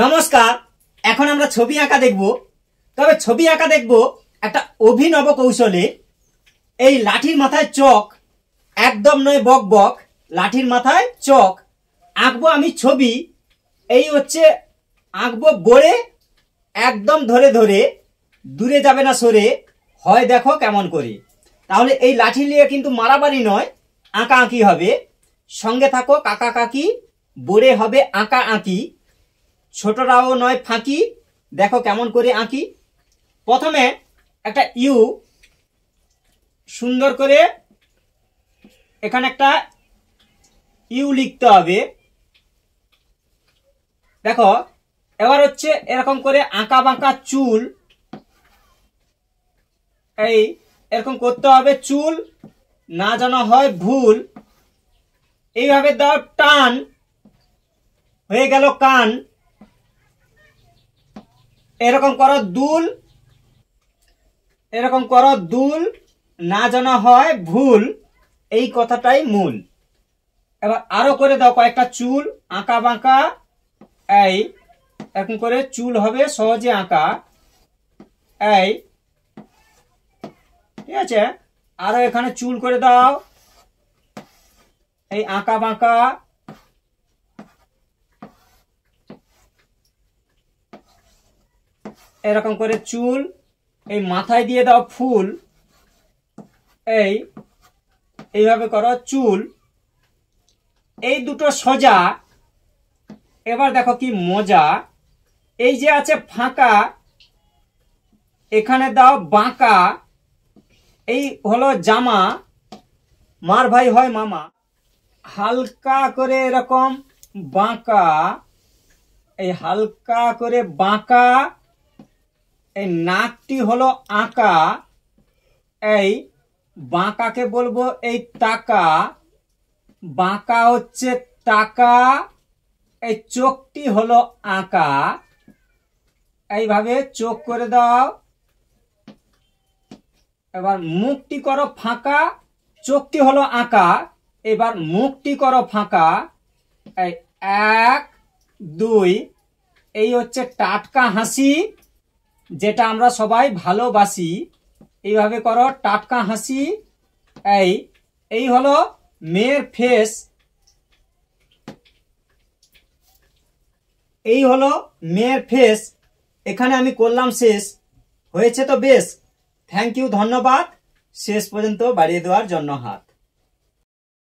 নমস্কার। এখন আমরা ছবি আঁকা দেখব। তবে ছবি আঁকা দেখব একটা অভিনব কৌশলে। এই লাঠির মাথায় চক, একদম নয় বক বক, লাঠির মাথায় চক আঁকবো আমি ছবি। এই হচ্ছে আঁকবো বড়ে, একদম ধরে ধরে, দূরে যাবে না সরে, হয় দেখো কেমন করে। তাহলে এই লাঠি নিয়ে কিন্তু মারামারি নয়, আঁকা আঁকি হবে। সঙ্গে থাকো কাকা কাকি, বড়ে হবে আঁকা আঁকি, ছোটরাও নয় ফাঁকি, দেখো কেমন করে আঁকি। প্রথমে একটা ইউ সুন্দর করে এখানে একটা ইউ লিখতে হবে। দেখো এবার হচ্ছে এরকম করে আঁকা বাঁকা চুল, এই এরকম করতে হবে, চুল না যেন হয় ভুল। এইভাবে দাও টান, হয়ে গেল কান। এরকম করো দুল, এরকম করো দুল, না যেন হয় ভুল, এই কথাটাই মূল। এবার আরো করে দাও কয়েকটা চুল আঁকা বাঁকা, এই এরকম করে চুল হবে সহজে আঁকা, এই ঠিক আছে। আরো এখানে চুল করে দাও, এই আঁকা বাঁকা, এরকম করে চুল। এই মাথায় দিয়ে দাও ফুল, এই এইভাবে করো চুল। এই দুটো সোজা। এবার দেখো কি মজা, এই যে আছে ফাঁকা, এখানে দাও বাঁকা। এই হলো জামা, মার ভাই হয় মামা। হালকা করে এরকম বাঁকা, এই হালকা করে বাঁকা। এই নাকটি হলো আঁকা, এই বাঁকাকে বলবো এই তাকা, বাঁকা হচ্ছে টাকা। এই চোখটি হলো আঁকা, এইভাবে চোখ করে দাও। এবার মুখটি করো ফাঁকা, চোখটি হলো আঁকা, এবার মুখটি করো ফাঁকা। এই 1 2, এই হচ্ছে টাটকা হাসি, যেটা আমরা সবাই ভালোবাসি। এইভাবে করো টাটকা হাসি। এই হলো মেয়ের ফেস, এই হলো মেয়ের ফেস। এখানে আমি করলাম শেষ। হয়েছে তো বেশ। থ্যাংক ইউ, ধন্যবাদ শেষ পর্যন্ত বাড়িয়ে দেওয়ার জন্য হাত।